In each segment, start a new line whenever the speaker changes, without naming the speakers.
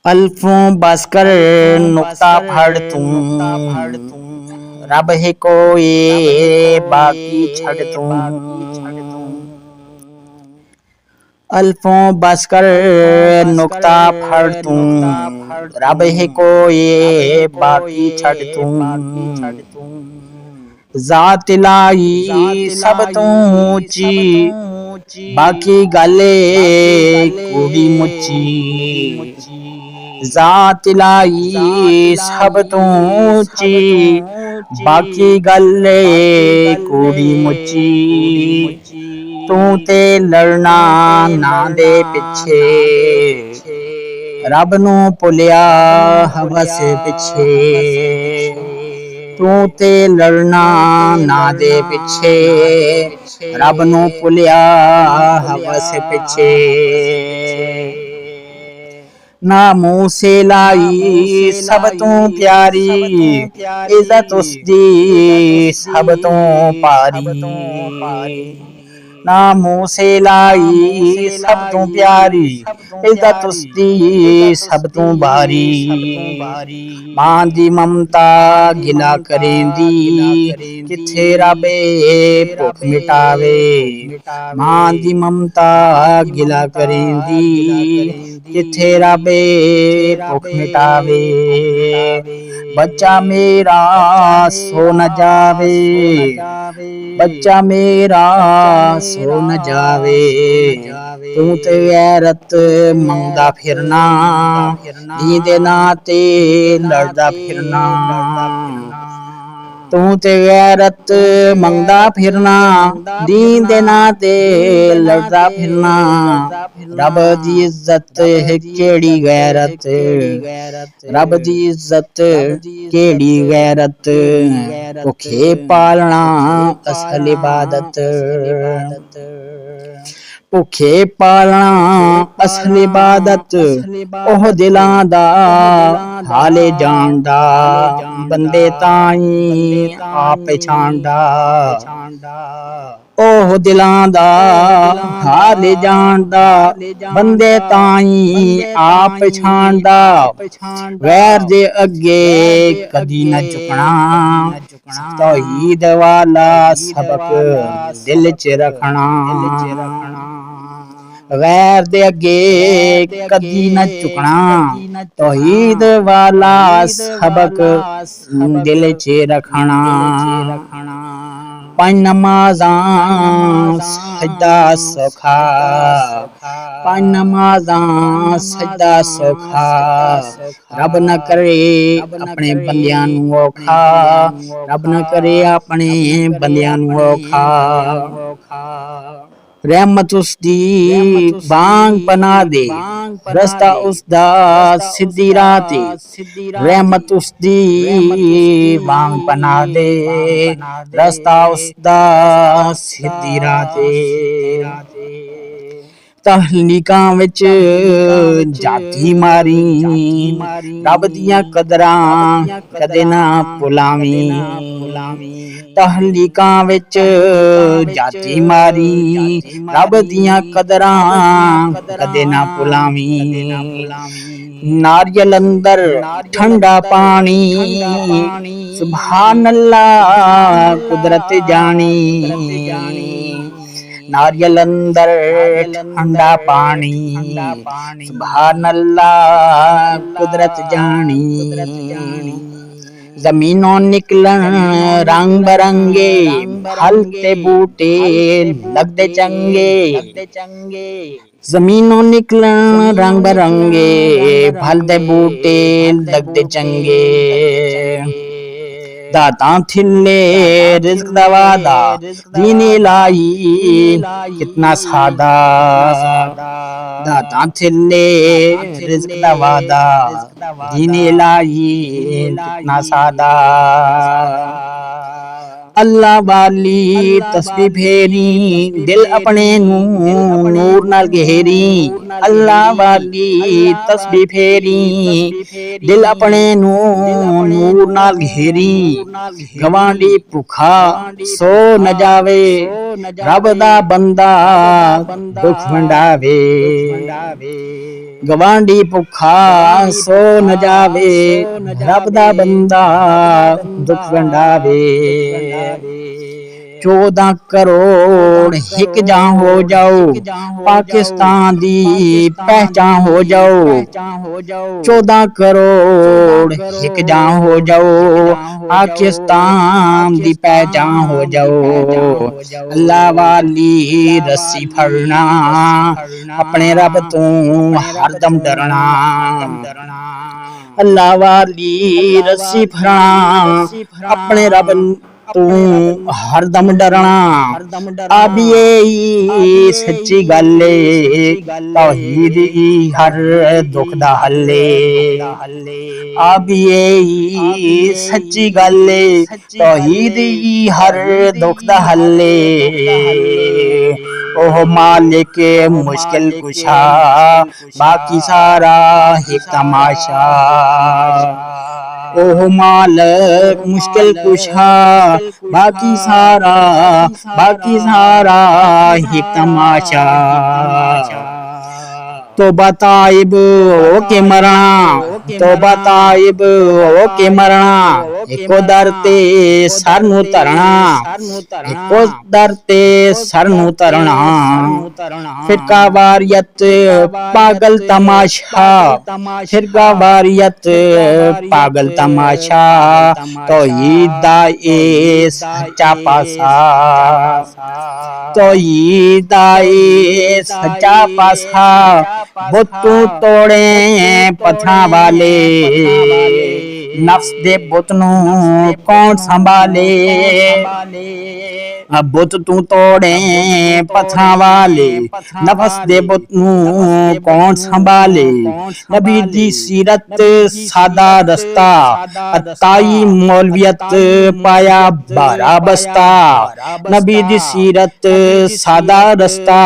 अल्फों बस कर नुक्ता फड़ तू, रब है कोई बाकी छड़ तू। अल्फों बस कर नुक्ता फड़ तू, रब है कोई बाकी छड़ तू। जात लाई सब तू ऊंची, बाकी गले कूड़ी मुची। जात लाई सब तू ऊंची, बाकी गले कूड़ी मुची। तू ते लड़ना ना दे पिछे, रब नू भुलिया हवस पिछे। तू ते लड़ना ना दे पिछे, रब नू भुलिया हवस पिछे। ना मुंह से लाई सब तू प्यारी, इज्जत उसदी सब तू पारी। ना मुंह से लाई सब तू प्यारी, इज्जत उसदी सब तू भारी। मां दी ममता गिला करेंदी, किथे रबे भुख मिटावे। मां दी ममता गिला करेंदी, किथे रबे भुख मिटावे। बच्चा मेरा सो न जावे, बच्चा मेरा सो न जावे। तू ते गैरत मंगदा फिरना, दींदे ना ते लड़दा फिरना। तू ते गैरत मंगदा फिरना, दींदे ना ते लड़दा फिरना। रब दी इज्जत है केड़ी गैरत, रब दी इज्जत केड़ी गैरत। भुखे पालना असल इबादत, भुखे पालना असल इबादत। ओह दिलां दा हाले जानदा, बंदे ताईं आप पछाणदा। ओह दिलां दा हाल जानदा, बंदे ताईं आप पछाणदा। गैर दे अगे कदी न झुकना, तौहीद वाला सबक दिल च रखना। गैर दे अगे कदी न झुकना, तौहीद वाला सबक दिल च रखना। पंज नमाज़ां सजदा सौखा, पंज नमाज़ां सजदा सौखा। रब न करे अपने बंदियां नू औखा, रब न करे अपने बंदियां नू औखा। रहमत उसदी बांग बना दे, रस्ता उसदा सीधी राह ते। रहमत उसदी बांग बना दे, रस्ता उसदा सीधी राह ते। तहलीकां विच जाती मारी, रब दियां कदरां कदे ना भुलावीं। तहलीकां विच जाती मारी, रब दियां कदरां कदे ना भुलावीं। नारियल अंदर ठंडा पानी, सुभान अल्लाह कुदरत जानी। नारियल अंदर ठंडा पानी, सुभान अल्लाह कुदरत जानी। जमीनों निकलन रंग बरंगे, फल ते बूटे लगदे चंगे। जमीनों निकलन रंग बरंगे, फल ते बूटे लगदे चंगे। दातां थिल्ले रिज़्क दा वादा, दीन इलाही कितना सादा। दातां थिल्ले रिज़्क दा वादा, दीन इलाही कितना सादा। अल्लाह वाली तस्बीह फेरी, दिल अपने नूर नाल घेरी। अल्लाह वाली तस्बीह फेरी, दिल अपने नूर नाल घेरी। गवांडी भुखा सो न जावे, ਰੱਬ ਦਾ ਬੰਦਾ ਦੁੱਖ ਵੰਡਾਵੇ। ਗਵਾਂਢੀ ਭੁੱਖਾ ਸੋ ਨ ਜਾਵੇ, ਰੱਬ ਦਾ ਬੰਦਾ ਦੁੱਖ ਵੰਡਾਵੇ। 14 ਕਰੋੜ ਇੱਕ ਜਾਂ ਹੋ ਜਾਓ, ਪਾਕਿस्तान ਦੀ ਪਹਿਚਾਨ ਹੋ ਜਾਓ। 14 ਕਰੋੜ ਇੱਕ ਜਾਂ ਹੋ ਜਾਓ, पाकिस्तान ਦੀ ਪਹਿਚਾਨ ਹੋ ਜਾਓ। ਅੱਲਾ ਵਾਲੀ ਰੱਸੀ ਫੜਨਾ, ਆਪਣੇ ਰੱਬ ਤੋਂ ਹਰਦਮ ਡਰਨਾ। ਅੱਲਾ ਵਾਲੀ ਰੱਸੀ ਫੜਨਾ, ਆਪਣੇ ਰੱਬ ਤੂੰ ਹਰਦਮ ਡਰਨਾ। ਆ ਵੀ ਇਹ ਸੱਚੀ ਗੱਲ ਏ, ਤੌਹੀਦ ਹੀ ਹਰ ਦੁੱਖ ਦਾ ਹੱਲ ਏ। ਆ ਵੀ ਇਹ ਸੱਚੀ ਗੱਲ ਏ, ਤੌਹੀਦ ਹੀ ਹਰ ਦੁੱਖ ਦਾ ਹੱਲ ਏ। ਉਹ ਮਾਲਿਕ ਮੁਸ਼ਕਿਲ ਕੁਸ਼ਾ, ਬਾਕੀ ਸਾਰਾ ਹੀ ਤਮਾਸ਼ਾ। ਉਹ मालिक मुश्किल कुशा, बाकी सारा ही तमाशा। तो बताइब के मरना, तो बताइब के मरना। एको दर ते सर नू धरना, एको दर ते सर नू धरना। फिरका वारियत पागल तमाशा, फिरका वारियत पागल तमाशा। तौहीद दा ए सच्चा पासा, तौहीद दा ए सच्चा पासा। बुतू तोड़े पत्थरां वाले, नफ्स दे बुत नू कौन संभाले। बुत तू तोड़े पत्थरां वाले, नफ्स दे बुत नू कौन संभाले। नबी दी सीरत सादा रस्ता, अताई मौलवियत पाया बारा बस्ता। नबी दी सीरत सादा रस्ता,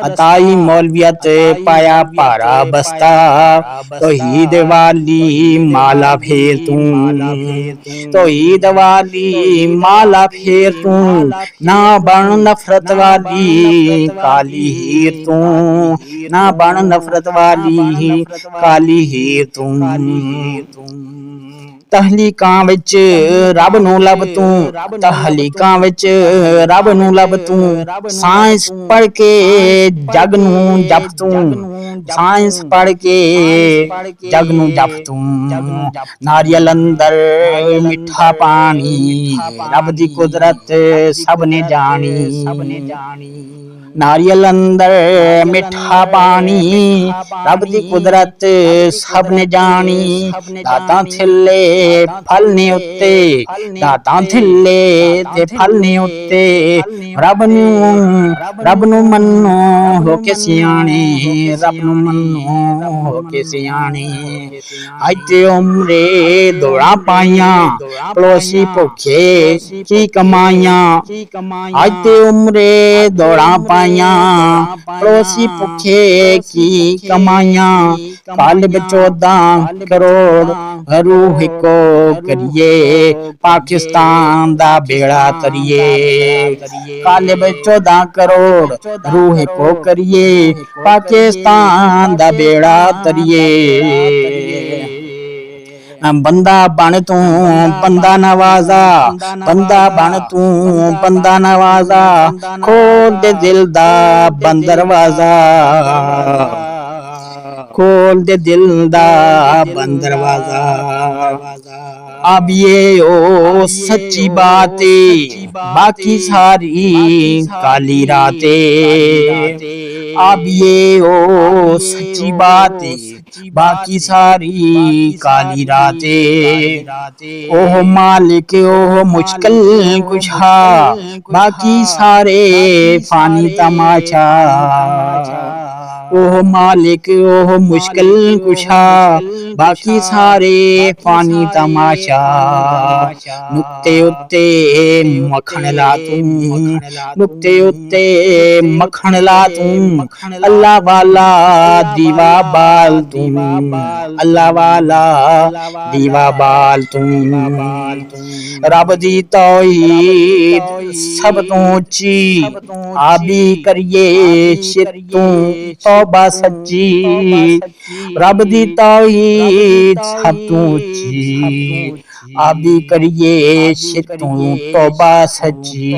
अताई मौलवियत पाया बारा बस्ता। तौहीद वाली माला फेर तू, तौहीद वाली माला फेर तू। ना बन नफरत वाली काली हीर तू, ना बन नफरत वाली काली हीर तू। तहलीकां विच रब नू लब तू, तहलीकां विच रब नू लब तू। साइंस पढ़ के जग नू जप तू, साइंस पढ़ के जग नू जप तू। नारियल अंदर मिठा पानी, रब दी कुदरत सब ने जानी। नारियल अंदर मिठा पानी, रब दी कुदरत सब ने जानी। दातां थिल्ले फल ने उत्ते, दातां थिल्ले ते फल ने उत्ते। रब नू मन्नो हो के सियाणे, रब नू मन्नो हो के सियाणे। अज ते उमरे दौड़ां पाइयां, पड़ोसी भुखे की कमाइयां। अज ते उमरे दौड़ां पाइयां, पड़ोसी भुखे की कमाइयां। कालिब 14 करोड़ रूह को करिए, पाकिस्तान दा बेड़ा तरिए। कालिब 14 करोड़ रूह को करिए, पाकिस्तान दा बेड़ा तरिए। बंदा बन तू बंदा नवाजा, बंदा बन तू बंदा नवाजा। खोल दे दिल दा बंद दरवाजा, खोल दे दिल दा बंद दरवाजा। अब ये ओ सच्ची बातें, बाकी सारी काली रातें। अब ये ओ सच्ची बातें, बाकी सारी काली रातें। ओह मालिक ओह मुश्किल कुशा, बाकी सारे फानी तमाशा। ਉਹ ਮਾਲਿਕ ਉਹ ਮੁਸ਼ਕਿਲ ਕੁਸ਼ਾ ਬਾਕੀ ਸਾਰੇ ਫਾਨੀ ਤਮਾਸ਼ਾ ਨੁਕਤੇ ਉੱਤੇ ਮੱਖਣ ਲਾ ਤੂੰ ਨੁਕਤੇ ਉੱਤੇ ਮੱਖਣ ਲਾ ਤੂੰ ਅੱਲਾ ਵਾਲਾ ਦੀਵਾ ਬਾਲ ਤੂੰ ਅੱਲਾ ਵਾਲਾ ਦੀਵਾ ਬਾਲ ਤੂੰ ਰੱਬ ਦੀ ਤੌਹੀਦ ਸਭ ਤੋਂ ਉੱਚੀ ਆਬੀ ਕਰੀਏ ਸ਼ਿਰਕ ਤੂੰ ਤੌਬਾ ਸੱਚੀ ਰੱਬ ਦੀ ਤੌਹੀਦ ਸਭ ਤੋਂ ਉੱਚੀ ਆਬੀ ਕਰੀਏ ਸ਼ਿਰਕ ਤੂੰ ਤੌਬਾ ਸੱਚੀ।